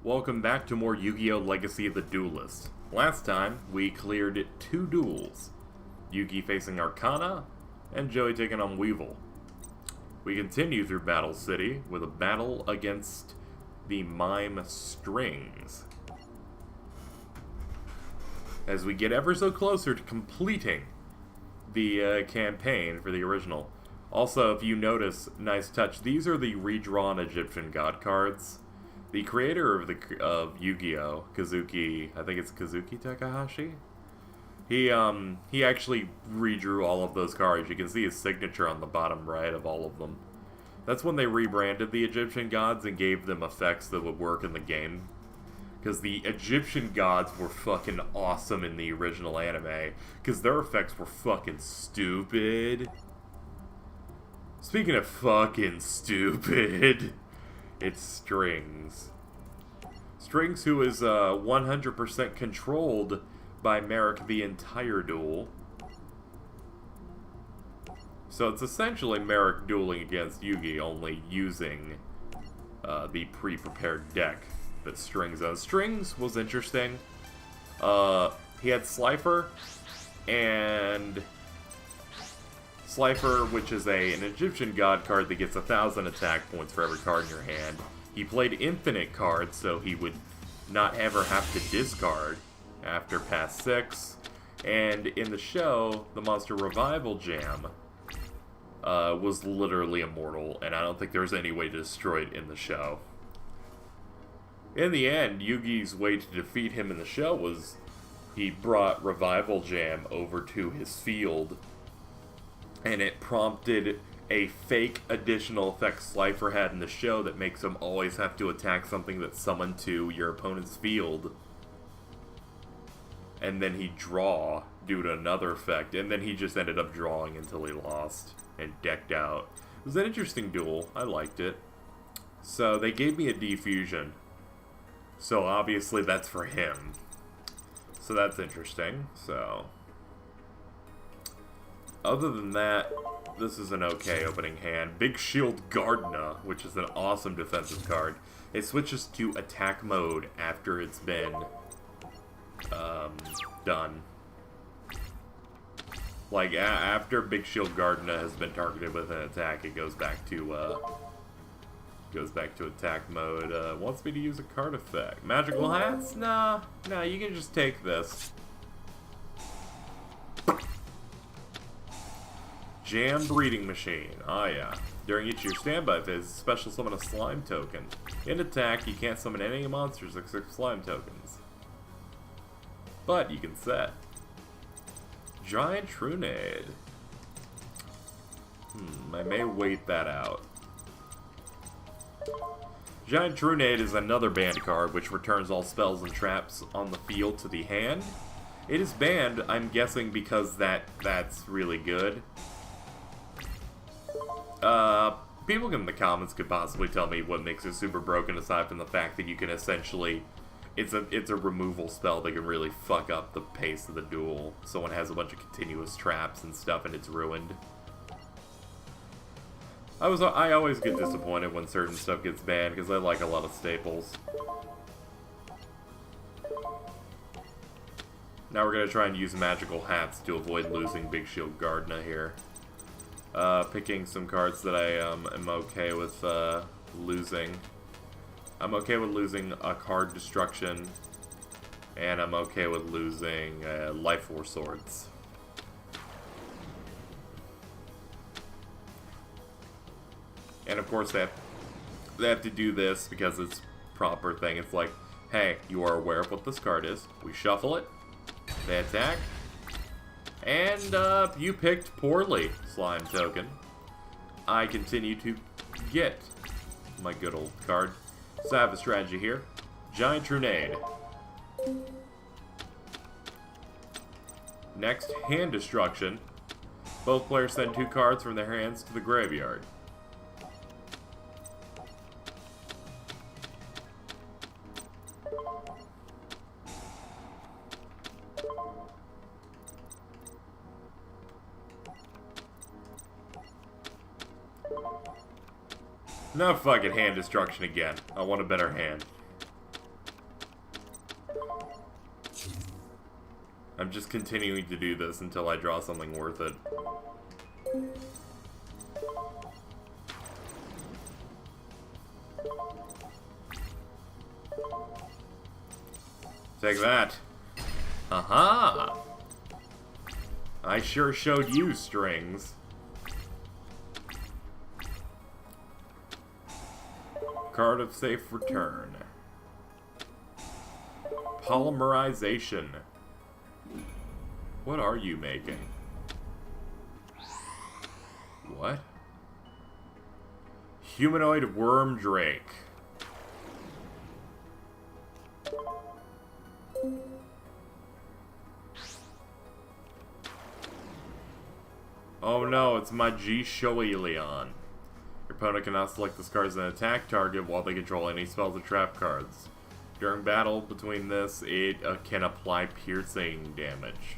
Welcome back to more Yu-Gi-Oh! Legacy of the Duelist. Last time, we cleared 2 duels. Yugi facing Arcana, and Joey taking on Weevil. We continue through Battle City with a battle against the Mime Strings. As we get ever so closer to completing the campaign for the original. Also, if you notice, nice touch, these are the redrawn Egyptian god cards. The creator of Yu-Gi-Oh! Kazuki, I think it's Kazuki Takahashi? He actually redrew all of those cards. You can see his signature on the bottom right of all of them. That's when they rebranded the Egyptian gods and gave them effects that would work in the game. Because the Egyptian gods were fucking awesome in the original anime. Because their effects were fucking stupid. Speaking of fucking stupid... It's Strings. Strings, who is 100% controlled by Marik the entire duel. So it's essentially Marik dueling against Yugi, only using the pre-prepared deck that Strings owns. Strings was interesting. He had Slifer, and... Slifer, which is an Egyptian god card that gets 1,000 attack points for every card in your hand. He played infinite cards, so he would not ever have to discard after pass 6. And in the show, the Monster Revival Jam was literally immortal, and I don't think there's any way to destroy it in the show. In the end, Yugi's way to defeat him in the show was he brought Revival Jam over to his field, and it prompted a fake additional effect Slifer had in the show that makes him always have to attack something that's summoned to your opponent's field. And then he'd draw due to another effect, and then he just ended up drawing until he lost and decked out. It was an interesting duel. I liked it. So they gave me a defusion. So obviously that's for him. So that's interesting. So... other than that, this is an okay opening hand. Big Shield Gardna, which is an awesome defensive card. It switches to attack mode after it's been done. Like, after Big Shield Gardna has been targeted with an attack, it goes back to attack mode. Wants me to use a card effect. Magical Hats? Nah, you can just take this. Jam Breeding Machine. Ah, yeah. During each of your standby phase, special summon a slime token. In attack, you can't summon any monsters except slime tokens. But you can set. Giant Trunade. I may wait that out. Giant Trunade is another banned card which returns all spells and traps on the field to the hand. It is banned, I'm guessing, because that's really good. People in the comments could possibly tell me what makes it super broken, aside from the fact that you can essentially... It's a removal spell that can really fuck up the pace of the duel. Someone has a bunch of continuous traps and stuff and it's ruined. I always get disappointed when certain stuff gets banned, because I like a lot of staples. Now we're going to try and use Magical Hats to avoid losing Big Shield Gardna here. Picking some cards that I am okay with losing. I'm okay with losing a card Destruction, and I'm okay with losing Life Force Swords. And of course they have to do this because it's proper thing. It's like, hey, you are aware of what this card is. We shuffle it. They attack. And, you picked poorly, Slime Token. I continue to get my good old card. So I have a strategy here. Giant Trunade. Next, Hand Destruction. Both players send 2 cards from their hands to the graveyard. No fucking Hand Destruction again. I want a better hand. I'm just continuing to do this until I draw something worth it. Take that. Aha! I sure showed you strings. Card of safe return. Polymerization. What are you making? What? Humanoid worm drake. Oh no, it's my G Shoelion. Your opponent cannot select this card as an attack target while they control any spells or trap cards. During battle between this, it can apply piercing damage.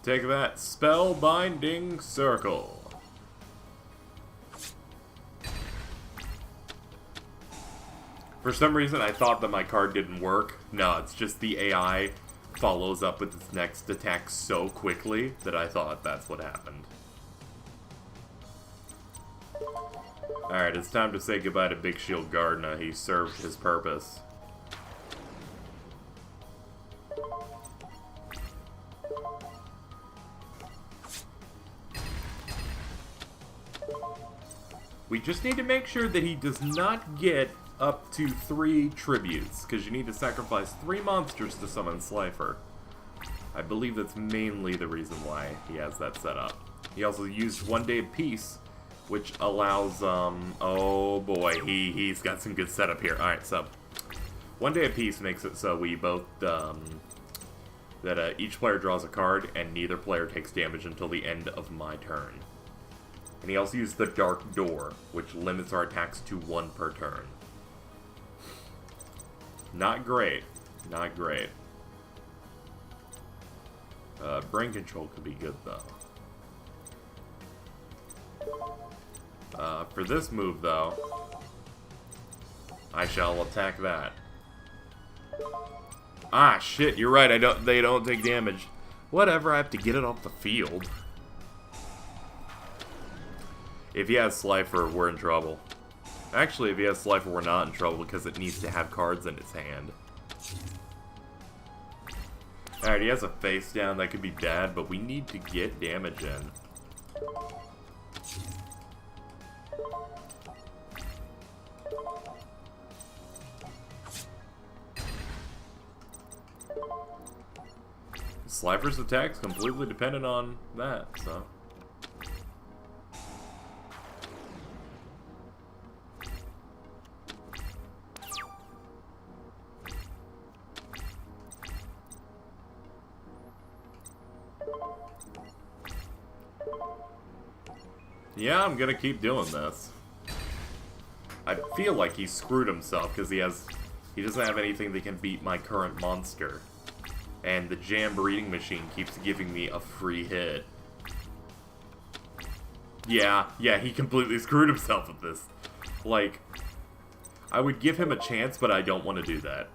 Take that, Spellbinding Circle. For some reason, I thought that my card didn't work. No, it's just the AI follows up with its next attack so quickly that I thought that's what happened. Alright, it's time to say goodbye to Big Shield Gardner. He served his purpose. We just need to make sure that he does not get up to 3 tributes, because you need to sacrifice 3 monsters to summon Slifer. I believe that's mainly the reason why he has that set up. He also used 1 Day of Peace, which allows, oh boy, he's got some good setup here. Alright, so, 1 Day of Peace makes it so we both, each player draws a card, and neither player takes damage until the end of my turn. And he also used the Dark Door, which limits our attacks to 1 per turn. Not great. Not great. Brain Control could be good, though. For this move, though, I shall attack that. Ah, shit, you're right, they don't take damage. Whatever, I have to get it off the field. If he has Slifer, we're in trouble. Actually, if he has Slifer, we're not in trouble because it needs to have cards in its hand. Alright, he has a face down. That could be bad, but we need to get damage in. Slifer's attack's completely dependent on that, so... Yeah, I'm gonna keep doing this. I feel like he screwed himself because he doesn't have anything that can beat my current monster. And the Jam Breeding Machine keeps giving me a free hit. Yeah, he completely screwed himself with this. Like, I would give him a chance, but I don't want to do that.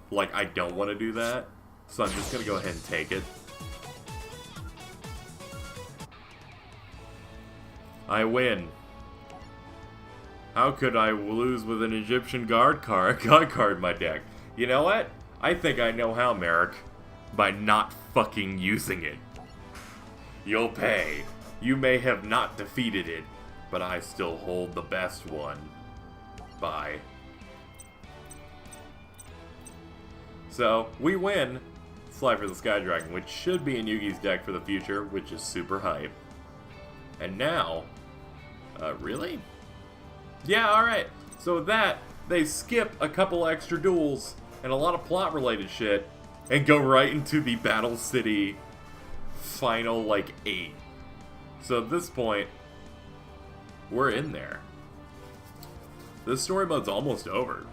Like, I don't want to do that, so I'm just gonna go ahead and take it. I win. How could I lose with an Egyptian god card in my deck? You know what? I think I know how, Marik. By not fucking using it. You'll pay. You may have not defeated it, but I still hold the best one. Bye. So, we win Slifer the Sky Dragon, which should be in Yugi's deck for the future, which is super hype. And now... really? Yeah, alright. So with that, they skip a couple extra duels and a lot of plot-related shit and go right into the Battle City final, 8. So at this point, we're in there. This story mode's almost over.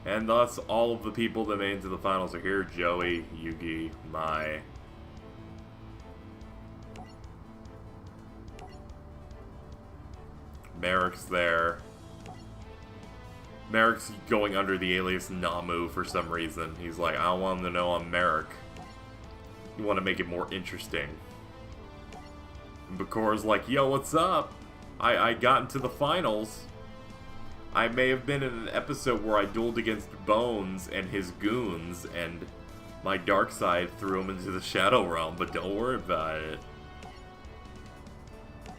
And thus, all of the people that made it to the finals are here. Joey, Yugi, Mai... Marik's there. Marik's going under the alias Namu for some reason. He's like, I want them to know I'm Marik. You want to make it more interesting. And Bakora's like, yo, what's up? I got into the finals. I may have been in an episode where I dueled against Bones and his goons, and my dark side threw him into the Shadow Realm, but don't worry about it.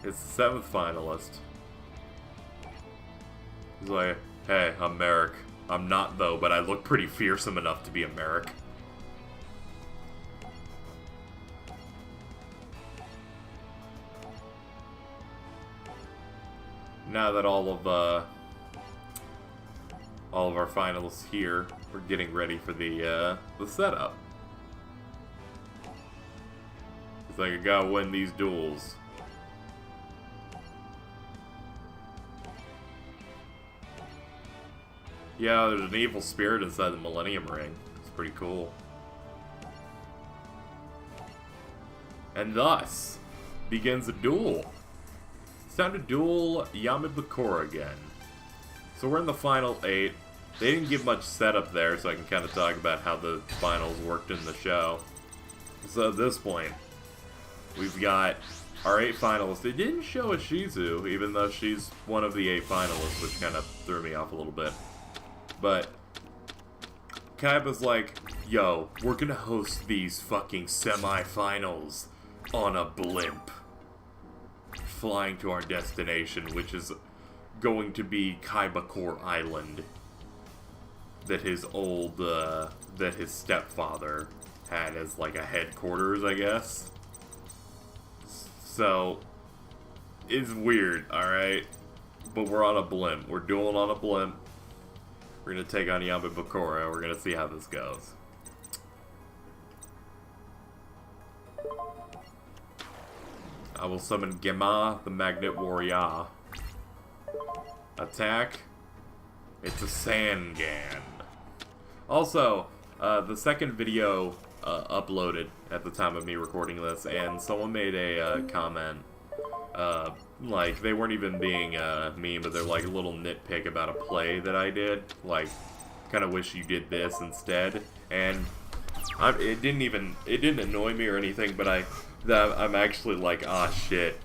It's the 7th finalist. He's like, hey, I'm Marik. I'm not, though, but I look pretty fearsome enough to be a Marik. Now that all of our finalists here, we're getting ready for the setup. It's like, I gotta win these duels. Yeah, there's an evil spirit inside the Millennium Ring. It's pretty cool. And thus begins a duel. It's time to duel Yami Bakura again. So we're in the final 8. They didn't give much setup there, so I can kind of talk about how the finals worked in the show. So at this point, we've got our 8 finalists. They didn't show a Shizu, even though she's one of the 8 finalists, which kind of threw me off a little bit. But Kaiba's like, yo, we're gonna host these fucking semifinals on a blimp. Flying to our destination, which is going to be Kaibakor Island. That his that his stepfather had as like a headquarters, I guess. So, it's weird, alright? But we're on a blimp. We're dueling on a blimp. We're gonna take on Yami Bakura. We're gonna see how this goes. I will summon Gema, the Magnet Warrior. Attack. It's a Sangan. Also, the second video uploaded at the time of me recording this, and someone made a comment. Like, they weren't even being mean, but they're like a little nitpick about a play that I did. Like, kind of wish you did this instead. And it didn't annoy me or anything, but I'm actually like, ah, shit.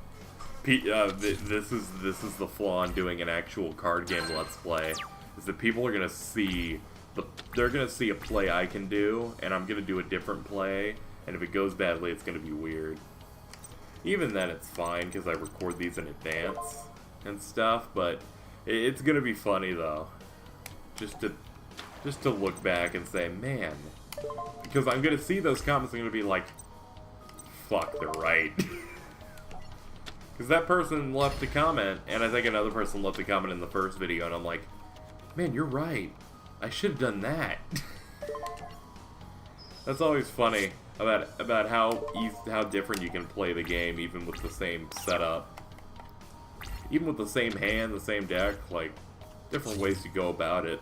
This is the flaw in doing an actual card game Let's Play, is that people are gonna see they're gonna see a play I can do, and I'm gonna do a different play, and if it goes badly, it's gonna be weird. Even then, it's fine because I record these in advance and stuff, but it's gonna be funny though, just to look back and say, man, because I'm gonna see those comments, I'm gonna be like, fuck, they're right. Because that person left a comment, and I think another person left a comment in the first video, and I'm like, man, you're right. I should have done that. That's always funny about how different you can play the game, even with the same setup. Even with the same hand, the same deck, like, different ways to go about it.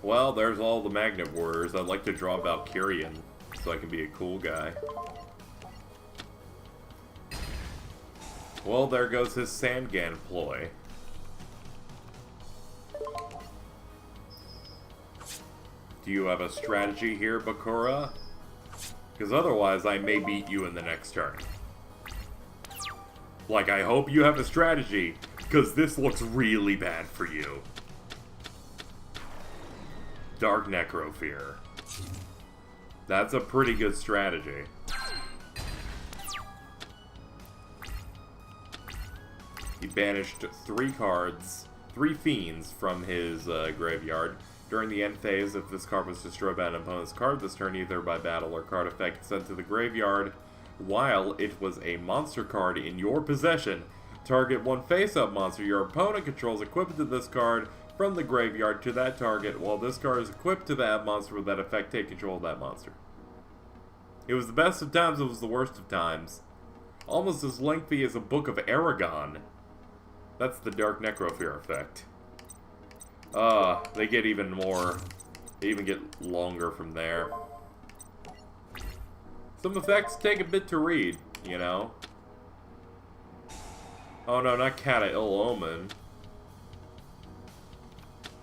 Well, there's all the Magnet Warriors. I'd like to draw Valkyrian, so I can be a cool guy. Well, there goes his Sangan ploy. Do you have a strategy here, Bakura? Because otherwise, I may beat you in the next turn. Like, I hope you have a strategy, because this looks really bad for you. Dark Necrofear. That's a pretty good strategy. He banished 3 cards, 3 fiends from his graveyard. During the end phase, if this card was destroyed by an opponent's card this turn, either by battle or card effect, sent to the graveyard, while it was a monster card in your possession, target 1 face-up monster your opponent controls equipped to this card from the graveyard to that target, while this card is equipped to that monster with that effect, take control of that monster. It was the best of times, it was the worst of times. Almost as lengthy as a Book of Aragon. That's the Dark Necrofear effect. They get even more, they even get longer from there. Some effects take a bit to read, you know? Oh no, not Cat of Ill Omen.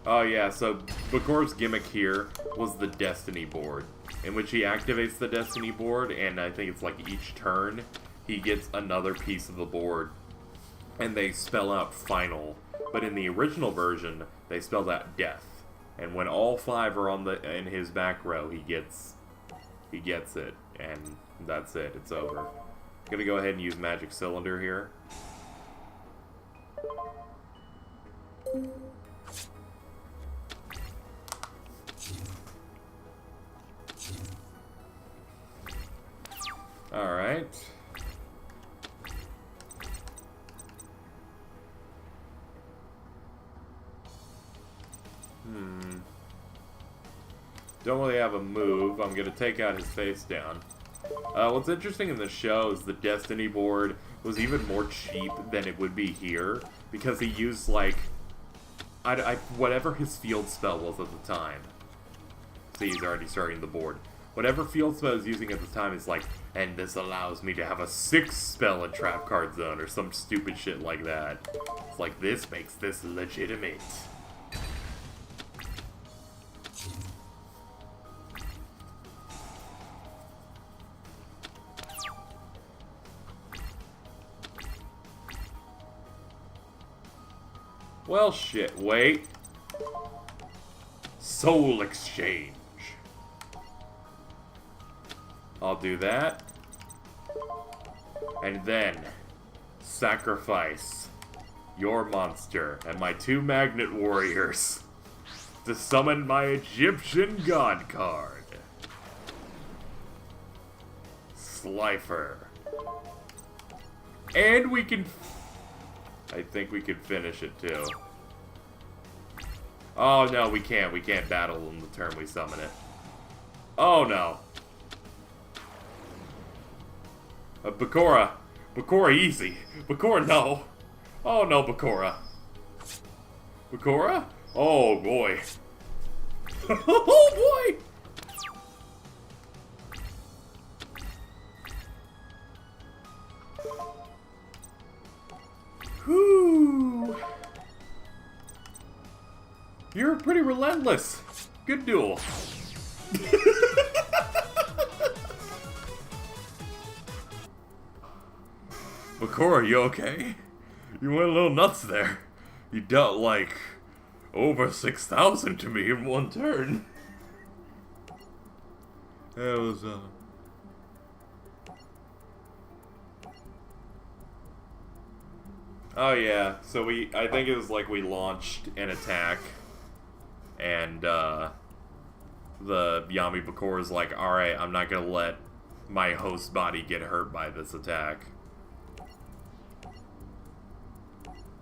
Oh yeah, so Bakor's gimmick here was the Destiny board, in which he activates the Destiny board, and I think it's like each turn, he gets another piece of the board, and they spell out final. But in the original version, they spelled out death. And when all 5 are on in his back row, he gets it, and that's it. It's over. Gonna go ahead and use Magic Cylinder here. All right. Don't really have a move. I'm gonna take out his face down. What's interesting in the show is the Destiny board was even more cheap than it would be here, because he used, like, whatever his field spell was at the time. See, he's already starting the board. Whatever field spell he's using at the time is like, and this allows me to have a 6 spell in trap card zone, or some stupid shit like that. It's like, this makes this legitimate. Well, shit, wait. Soul Exchange. I'll do that. And then, sacrifice your monster and my 2 Magnet Warriors to summon my Egyptian God card. Slifer. And we can... I think we could finish it, too. Oh, no, we can't. We can't battle on the turn we summon it. Oh, no. Bakura. Bakura, easy. Bakura, no. Oh, no, Bakura. Bakura? Oh, boy. Oh, boy! Whew. You're pretty relentless. Good duel. Bakura, you okay? You went a little nuts there. You dealt, like, over 6,000 to me in one turn. That was, Oh yeah, so I think it was like we launched an attack, and, the Yami Bakura's like, alright, I'm not gonna let my host body get hurt by this attack.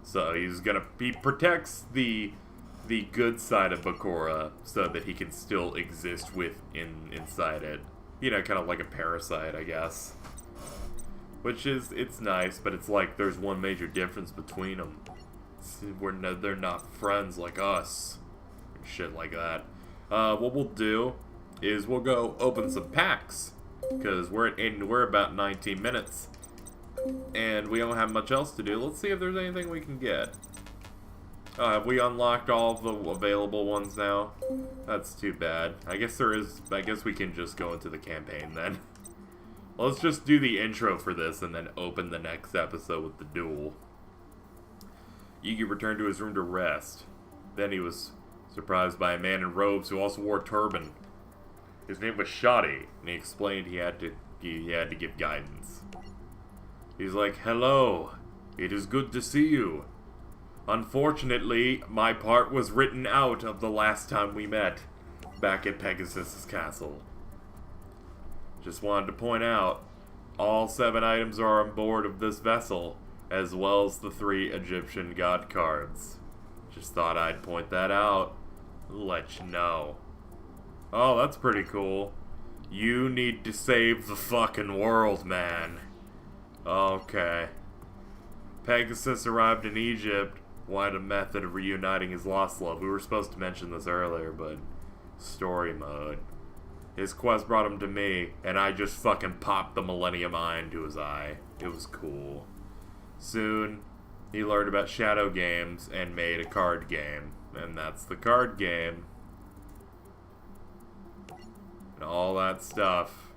So he protects the good side of Bakura so that he can still exist inside it. You know, kind of like a parasite, I guess. Which is, it's nice, but it's like there's one major difference between them. They're not friends like us. Shit like that. What we'll do is we'll go open some packs, because we're about 19 minutes. And we don't have much else to do. Let's see if there's anything we can get. Have we unlocked all the available ones now? That's too bad. I guess there is. I guess we can just go into the campaign then. Let's just do the intro for this and then open the next episode with the duel. Yugi returned to his room to rest. Then he was surprised by a man in robes who also wore a turban. His name was Shoddy, and he explained he had to give guidance. He's like, "Hello, it is good to see you. Unfortunately, my part was written out of the last time we met, back at Pegasus's castle. Just wanted to point out, all 7 items are on board of this vessel, as well as the 3 Egyptian god cards. Just thought I'd point that out, let you know." Oh, that's pretty cool. You need to save the fucking world, man. Okay. Pegasus arrived in Egypt, wanted a method of reuniting his lost love. We were supposed to mention this earlier, but story mode. His quest brought him to me, and I just fucking popped the Millennium Eye into his eye. It was cool. Soon, he learned about shadow games and made a card game. And that's the card game. And all that stuff.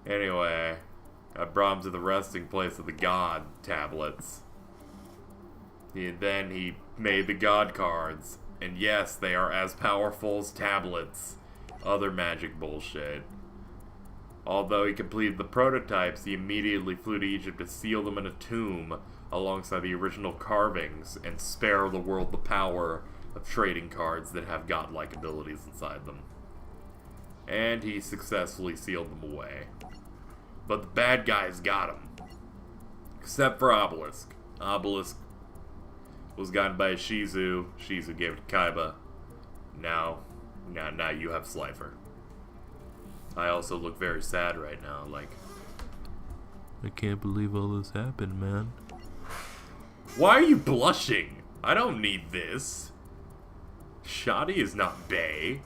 Anyway, I brought him to the resting place of the God tablets. Then he made the God cards. And yes, they are as powerful as tablets. Other magic bullshit. Although he completed the prototypes, he immediately flew to Egypt to seal them in a tomb alongside the original carvings and spare the world the power of trading cards that have godlike abilities inside them. And he successfully sealed them away. But the bad guys got him. Except for Obelisk. Obelisk was gotten by Shizu. Shizu gave it to Kaiba. Now you have Slifer. I also look very sad right now, like... I can't believe all this happened, man. Why are you blushing? I don't need this. Shadi is not bae.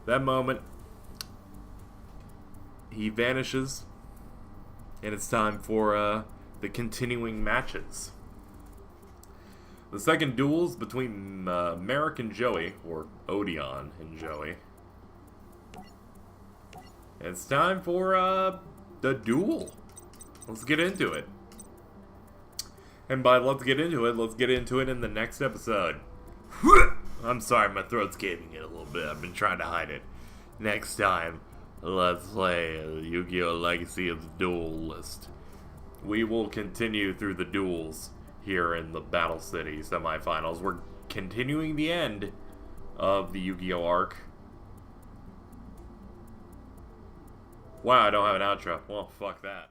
That moment, he vanishes, and it's time for the continuing matches. The second duel's between Marik and Joey, or Odeon and Joey. It's time for the duel. Let's get into it. And by let's get into it in the next episode. I'm sorry, my throat's caving in a little bit. I've been trying to hide it. Next time, let's play Yu-Gi-Oh! Legacy of the Duelist. We will continue through the duels here in the Battle City semifinals. We're continuing the end of the Yu-Gi-Oh! Arc. Wow, I don't have an outro. Well, fuck that.